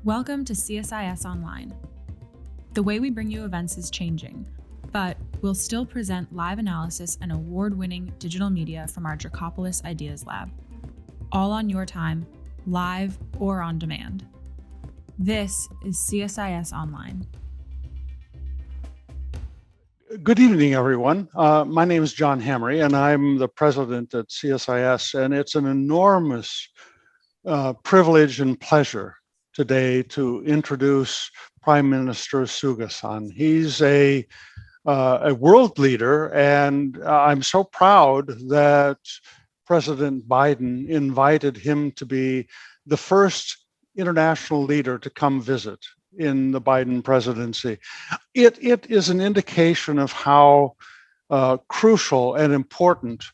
Welcome to CSIS Online. The way we bring you events is changing, but we'll still present live analysis and award-winning digital media from our Dracopolis Ideas Lab, all on your time, live or on demand. This is CSIS Online. Good evening, everyone. My name is John Hamre, and I'm the president at CSIS, and it's an enormous privilege and pleasure today to introduce Prime Minister Suga-san. He's a world leader, and I'm so proud that President Biden invited him to be the first international leader to come visit in the Biden presidency. It is an indication of how crucial and important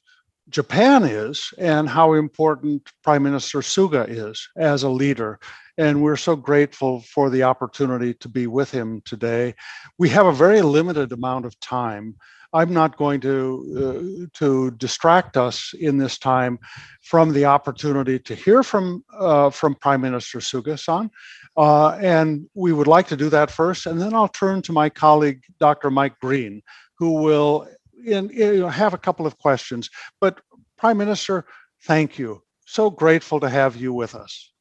Japan is and how important Prime Minister Suga is as a leader. And we're so grateful for the opportunity to be with him today. We have a very limited amount of time. I'm not going to distract us in this time from the opportunity to hear from Prime Minister Suga-san. And we would like to do that first, and then I'll turn to my colleague, Dr. Mike Green, who will have a couple of questions. But Prime Minister, thank you. So grateful to have you with us.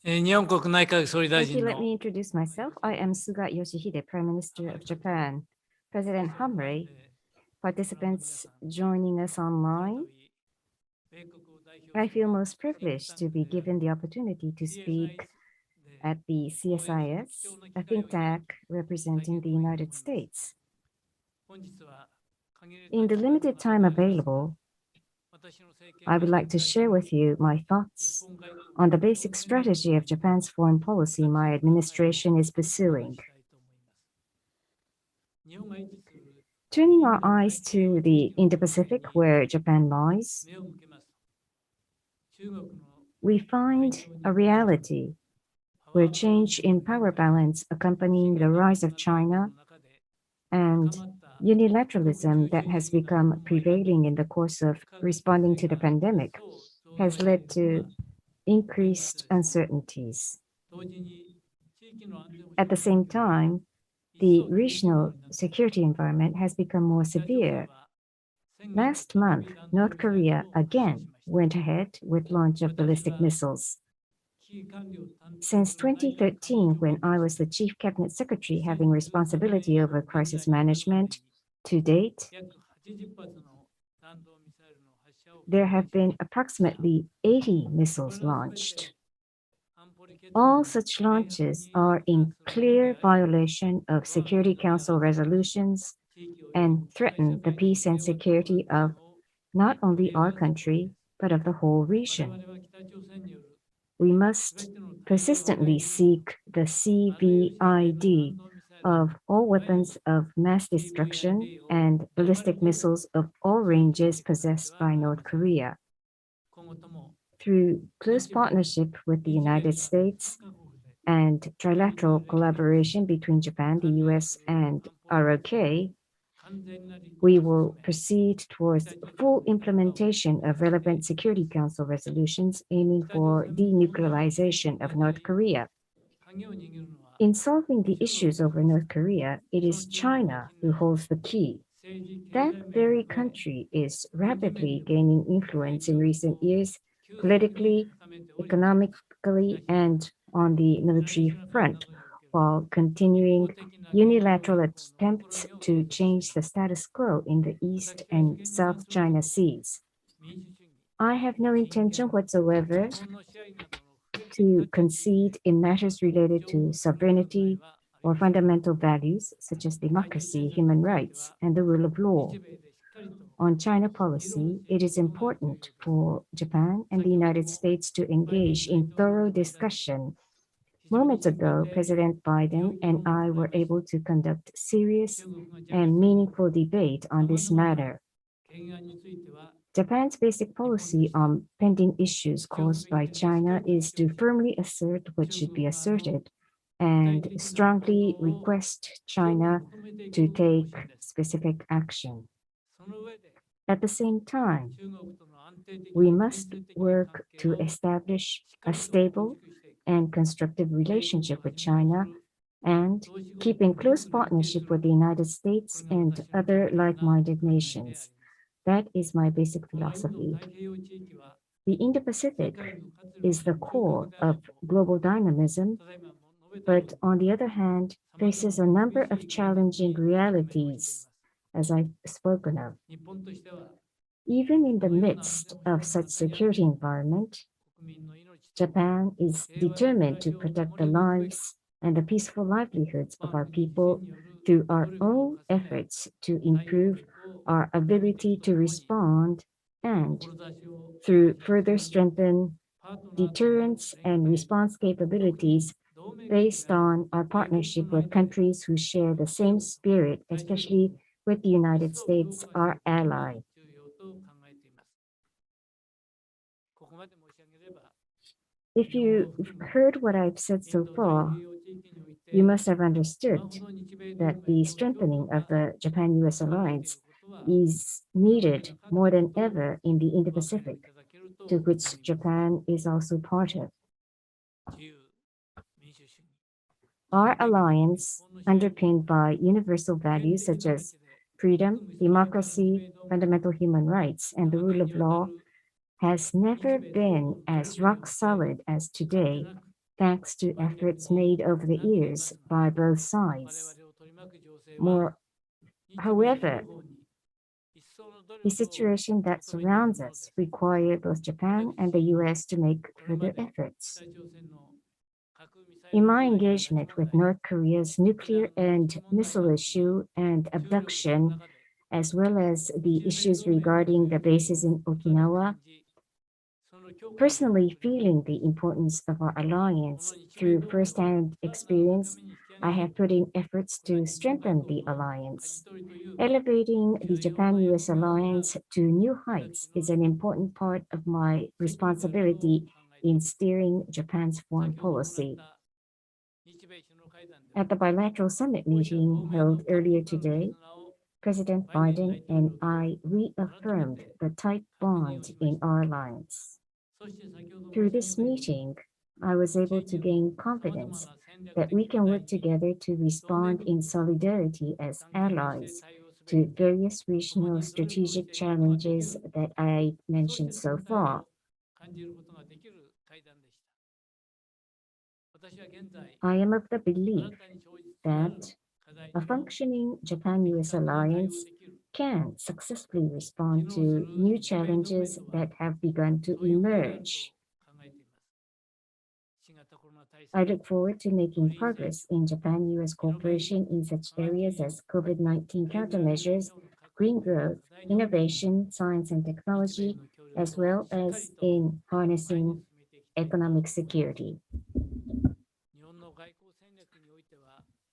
Thank you. Let me introduce myself. I am Suga Yoshihide, Prime Minister of Japan. President Hamre, participants joining us online, I feel most privileged to be given the opportunity to speak at the CSIS, a think tank representing the United States. In the limited time available, I would like to share with you my thoughts on the basic strategy of Japan's foreign policy my administration is pursuing. Turning our eyes to the Indo-Pacific, where Japan lies, we find a reality where change in power balance accompanying the rise of China and unilateralism that has become prevailing in the course of responding to the pandemic has led to increased uncertainties. At the same time, the regional security environment has become more severe. Last month, North Korea again went ahead with launch of ballistic missiles. Since 2013, when I was the Chief Cabinet Secretary having responsibility over crisis management, to date, there have been approximately 80 missiles launched. All such launches are in clear violation of Security Council resolutions and threaten the peace and security of not only our country, but of the whole region. We must persistently seek the CVID of all weapons of mass destruction and ballistic missiles of all ranges possessed by North Korea. Through close partnership with the United States and trilateral collaboration between Japan, the U.S., and ROK, we will proceed towards full implementation of relevant Security Council resolutions aiming for denuclearization of North Korea. In solving the issues over North Korea, it is China who holds the key. That very country is rapidly gaining influence in recent years, politically, economically, and on the military front, while continuing unilateral attempts to change the status quo in the East and South China Seas. I have no intention whatsoever to concede in matters related to sovereignty or fundamental values such as democracy, human rights, and the rule of law. On China policy, it is important for Japan and the United States to engage in thorough discussion. Moments ago, President Biden and I were able to conduct serious and meaningful debate on this matter. Japan's basic policy on pending issues caused by China is to firmly assert what should be asserted and strongly request China to take specific action. At the same time, We must work to establish a stable and constructive relationship with China and keep in close partnership with the United States and other like-minded nations. That is my basic philosophy. The Indo-Pacific is the core of global dynamism, but on the other hand, faces a number of challenging realities, as I've spoken of. Even in the midst of such security environment, Japan is determined to protect the lives and the peaceful livelihoods of our people through our own efforts to improve our ability to respond and through further strengthen deterrence and response capabilities based on our partnership with countries who share the same spirit, especially with the United States, our ally. If you've heard what I've said so far, you must have understood that the strengthening of the Japan-U.S. alliance is needed more than ever in the Indo-Pacific, to which Japan is also part of. Our alliance, underpinned by universal values such as freedom, democracy, fundamental human rights, and the rule of law, has never been as rock solid as today, thanks to efforts made over the years by both sides. However, the situation that surrounds us requires both Japan and the US to make further efforts. In my engagement with North Korea's nuclear and missile issue and abduction, as well as the issues regarding the bases in Okinawa, personally feeling the importance of our alliance through first-hand experience, I have put in efforts to strengthen the alliance. Elevating the Japan-U.S. alliance to new heights is an important part of my responsibility in steering Japan's foreign policy. At the bilateral summit meeting held earlier today, President Biden and I reaffirmed the tight bond in our alliance. Through this meeting, I was able to gain confidence that we can work together to respond in solidarity as allies to various regional strategic challenges that I mentioned so far. I am of the belief that a functioning Japan-U.S. alliance can successfully respond to new challenges that have begun to emerge. I look forward to making progress in Japan-U.S. cooperation in such areas as COVID-19 countermeasures, green growth, innovation, science and technology, as well as in harnessing economic security.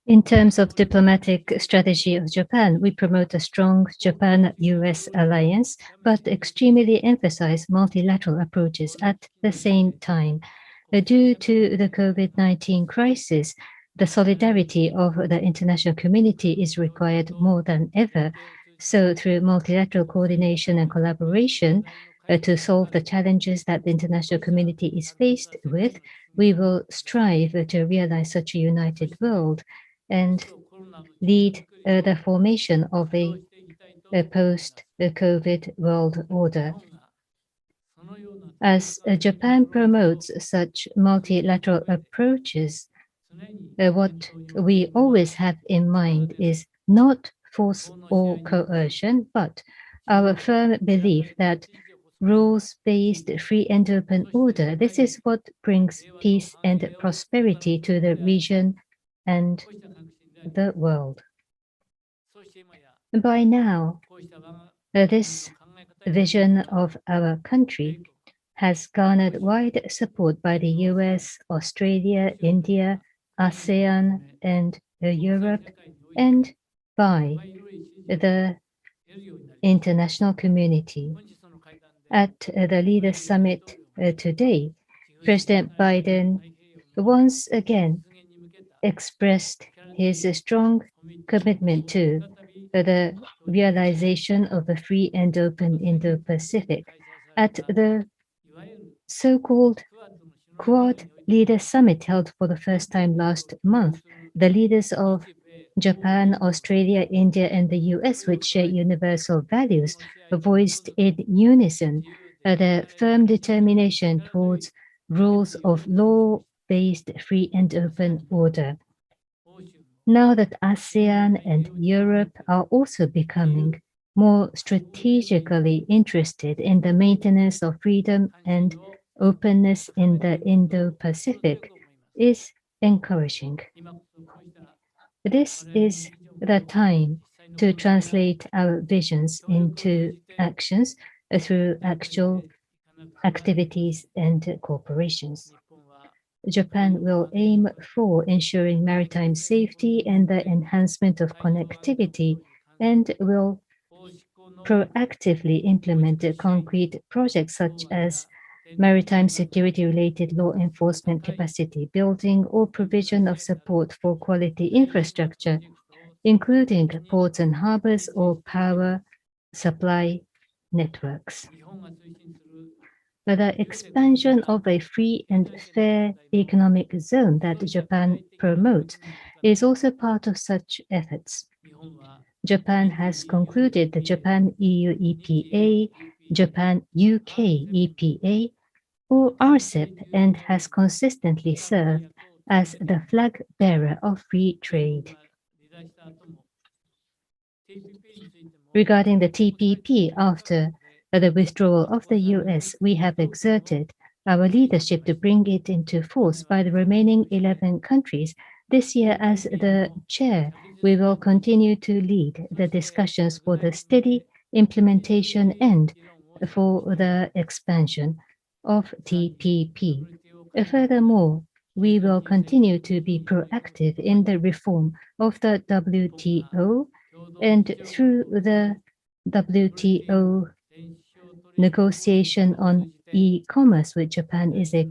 In terms of diplomatic strategy of Japan, we promote a strong Japan-U.S. alliance, but extremely emphasize multilateral approaches at the same time. Due to the COVID-19 crisis, the solidarity of the international community is required more than ever. So through multilateral coordination and collaboration, to solve the challenges that the international community is faced with, we will strive to realize such a united world and lead the formation of a post-COVID world order. As Japan promotes such multilateral approaches, what we always have in mind is not force or coercion, but our firm belief that rules-based free and open order, this is what brings peace and prosperity to the region and the world. By now, this vision of our country has garnered wide support by the US, Australia, India, ASEAN, and Europe, and by the international community. At the Leaders' Summit today, President Biden once again expressed his strong commitment to the realization of a free and open Indo-Pacific. At the so-called Quad Leader Summit held for the first time last month, the leaders of Japan, Australia, India, and the US, which share universal values, voiced in unison their firm determination towards rules of law-based free and open order. Now that ASEAN and Europe are also becoming more strategically interested in the maintenance of freedom and openness in the Indo-Pacific is encouraging. This is the time to translate our visions into actions through actual activities and corporations. Japan will aim for ensuring maritime safety and the enhancement of connectivity and will proactively implement concrete projects such as maritime security-related law enforcement capacity building or provision of support for quality infrastructure, including ports and harbors or power supply networks. The expansion of a free and fair economic zone that Japan promotes is also part of such efforts. Japan has concluded the Japan-EU EPA, Japan-UK EPA, or RCEP, and has consistently served as the flag bearer of free trade. Regarding the TPP, after the withdrawal of the US, we have exerted our leadership to bring it into force by the remaining 11 countries. This year, as the chair, we will continue to lead the discussions for the steady implementation and for the expansion of TPP. Furthermore, we will continue to be proactive in the reform of the WTO, and through the WTO negotiation on e-commerce, with Japan is a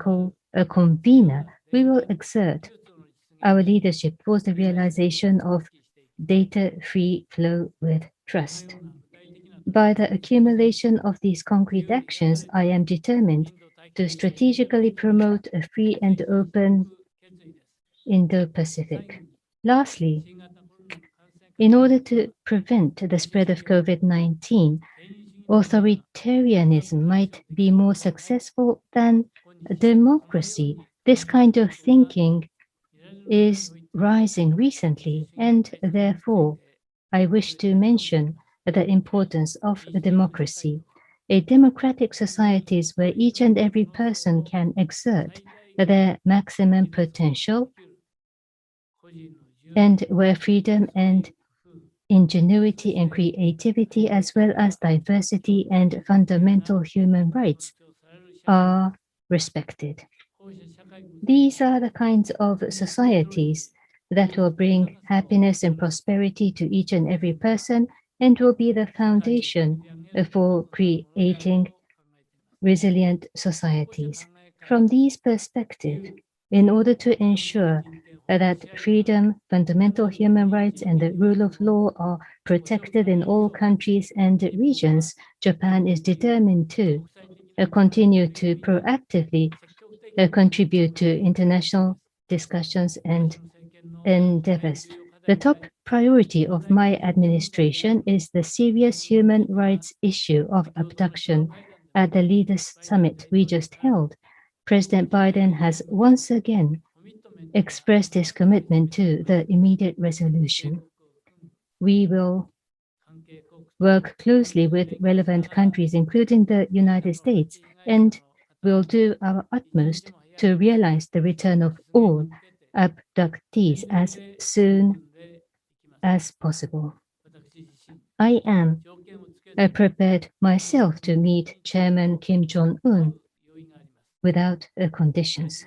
convener, we will exert our leadership towards the realization of data-free flow with trust. By the accumulation of these concrete actions, I am determined to strategically promote a free and open Indo-Pacific. Lastly, in order to prevent the spread of COVID-19, authoritarianism might be more successful than democracy. This kind of thinking is rising recently, and therefore, I wish to mention the importance of democracy. A democratic societies where each and every person can exert their maximum potential and where freedom and ingenuity and creativity, as well as diversity and fundamental human rights, are respected. These are the kinds of societies that will bring happiness and prosperity to each and every person and will be the foundation for creating resilient societies. From these perspectives, in order to ensure that freedom, fundamental human rights, and the rule of law are protected in all countries and regions, Japan is determined to continue to proactively contribute to international discussions and endeavors. The top priority of my administration is the serious human rights issue of abduction. At the Leaders Summit we just held, President Biden has once again expressed his commitment to the immediate resolution. We will work closely with relevant countries, including the United States, and will do our utmost to realize the return of all abductees as soon as possible. I am prepared myself to meet Chairman Kim Jong-un without conditions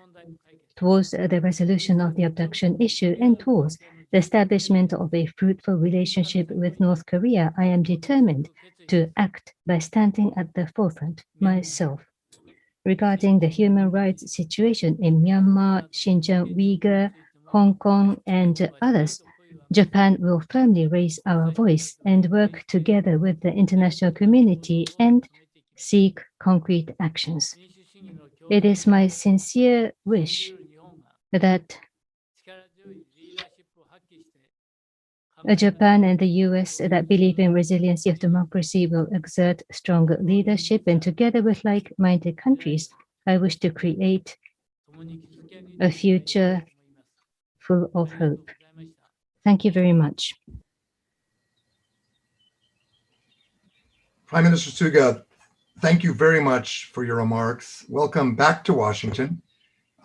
towards the resolution of the abduction issue and towards the establishment of a fruitful relationship with North Korea. I am determined to act by standing at the forefront myself. Regarding the human rights situation in Myanmar, Xinjiang, Uyghur, Hong Kong, and others, Japan will firmly raise our voice and work together with the international community and seek concrete actions. It is my sincere wish that Japan and the US that believe in resiliency of democracy will exert stronger leadership, and together with like-minded countries, I wish to create a future full of hope. Thank you very much. Prime Minister Suga, thank you very much for your remarks. Welcome back to Washington.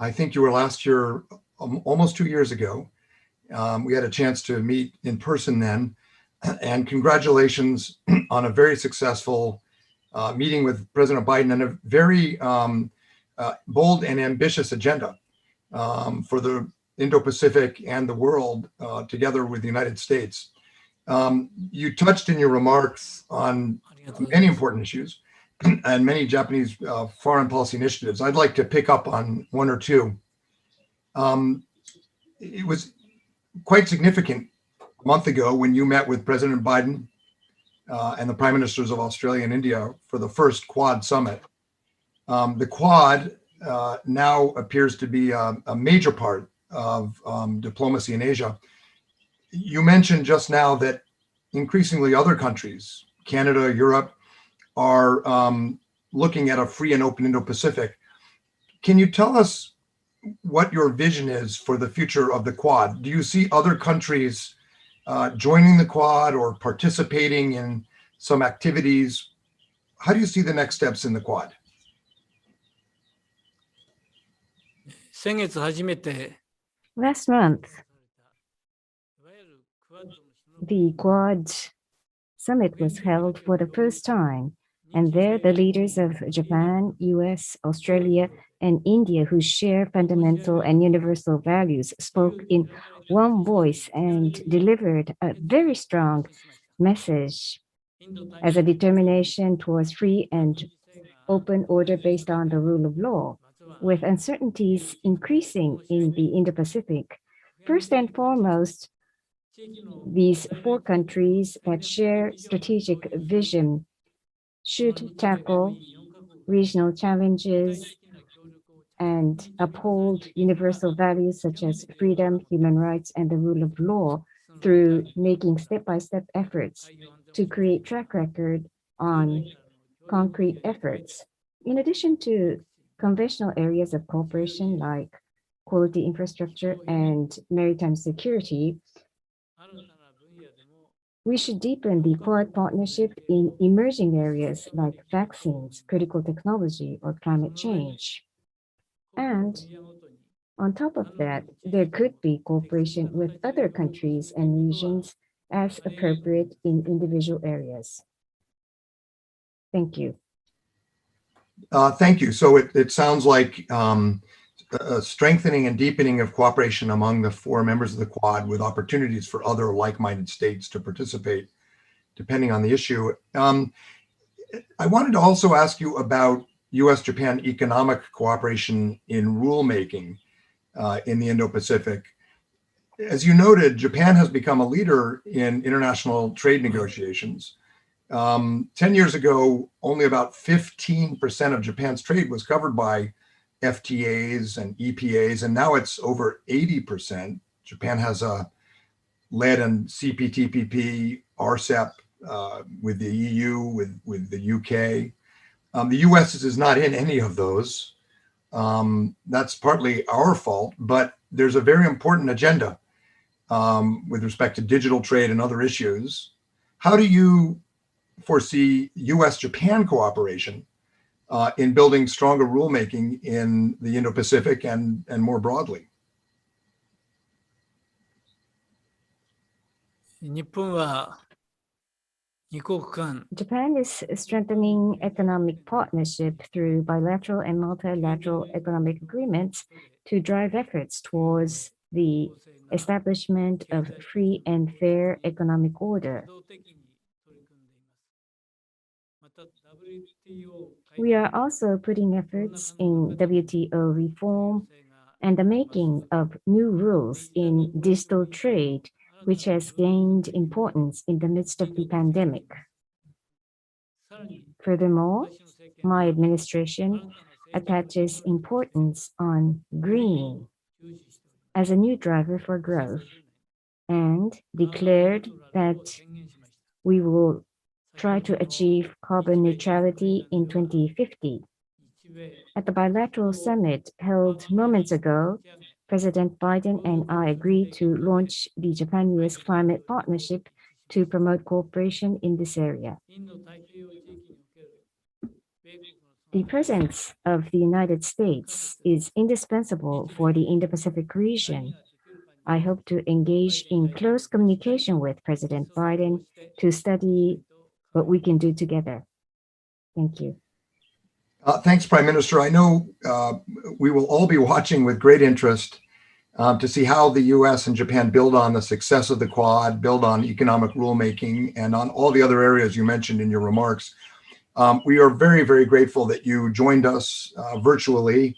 I think you were last here almost 2 years ago. We had a chance to meet in person then, and congratulations on a very successful meeting with President Biden and a very bold and ambitious agenda for the Indo-Pacific and the world together with the United States. You touched in your remarks on many important issues and many Japanese foreign policy initiatives. I'd like to pick up on one or two. It was quite significant a month ago when you met with President Biden and the Prime Ministers of Australia and India for the first Quad summit. The Quad now appears to be a major part of diplomacy in Asia. You mentioned just now that increasingly other countries, Canada, Europe, are looking at a free and open Indo-Pacific. Can you tell us what your vision is for the future of the Quad? Do you see other countries joining the Quad or participating in some activities? How do you see the next steps in the Quad? Last month, the Quad summit was held for the first time, and there the leaders of Japan, US, Australia, and India, who share fundamental and universal values, spoke in one voice and delivered a very strong message as a determination towards free and open order based on the rule of law. With uncertainties increasing in the Indo-Pacific, first and foremost, these four countries that share strategic vision should tackle regional challenges and uphold universal values such as freedom, human rights, and the rule of law through making step-by-step efforts to create track record on concrete efforts. In addition to conventional areas of cooperation like quality infrastructure and maritime security, we should deepen the Quad partnership in emerging areas like vaccines, critical technology, or climate change. And on top of that, there could be cooperation with other countries and regions as appropriate in individual areas. Thank you. Thank you. So it sounds like a strengthening and deepening of cooperation among the four members of the Quad with opportunities for other like-minded states to participate, depending on the issue. I wanted to also ask you about U.S.-Japan economic cooperation in rulemaking in the Indo-Pacific. As you noted, Japan has become a leader in international trade negotiations. 10 years ago, only about 15% of Japan's trade was covered by FTAs and EPAs, and now it's over 80%. Japan has led in CPTPP, RCEP with the EU, with the UK. The US is not in any of those. That's partly our fault, but there's a very important agenda with respect to digital trade and other issues. How do you foresee US-Japan cooperation in building stronger rulemaking in the Indo-Pacific and more broadly? Japan is strengthening economic partnership through bilateral and multilateral economic agreements to drive efforts towards the establishment of free and fair economic order. We are also putting efforts in WTO reform and the making of new rules in digital trade, which has gained importance in the midst of the pandemic. Furthermore, my administration attaches importance on green as a new driver for growth and declared that we will try to achieve carbon neutrality in 2050. At the bilateral summit held moments ago, President Biden and I agreed to launch the Japan-U.S. Climate Partnership to promote cooperation in this area. The presence of the United States is indispensable for the Indo-Pacific region. I hope to engage in close communication with President Biden to study what we can do together. Thank you. Thanks, Prime Minister. I know we will all be watching with great interest to see how the U.S. and Japan build on the success of the Quad, build on economic rulemaking, and on all the other areas you mentioned in your remarks. We are very, very grateful that you joined us virtually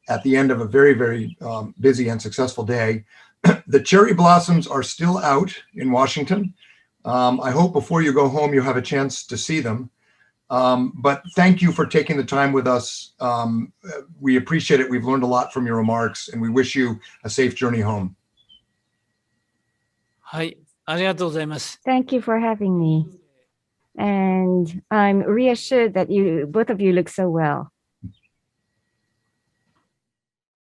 at the end of a very, very busy and successful day. The cherry blossoms are still out in Washington. I hope before you go home, you have a chance to see them. But thank you for taking the time with us. We appreciate it. We've learned a lot from your remarks, and we wish you a safe journey home. Thank you for having me. And I'm reassured that both of you look so well.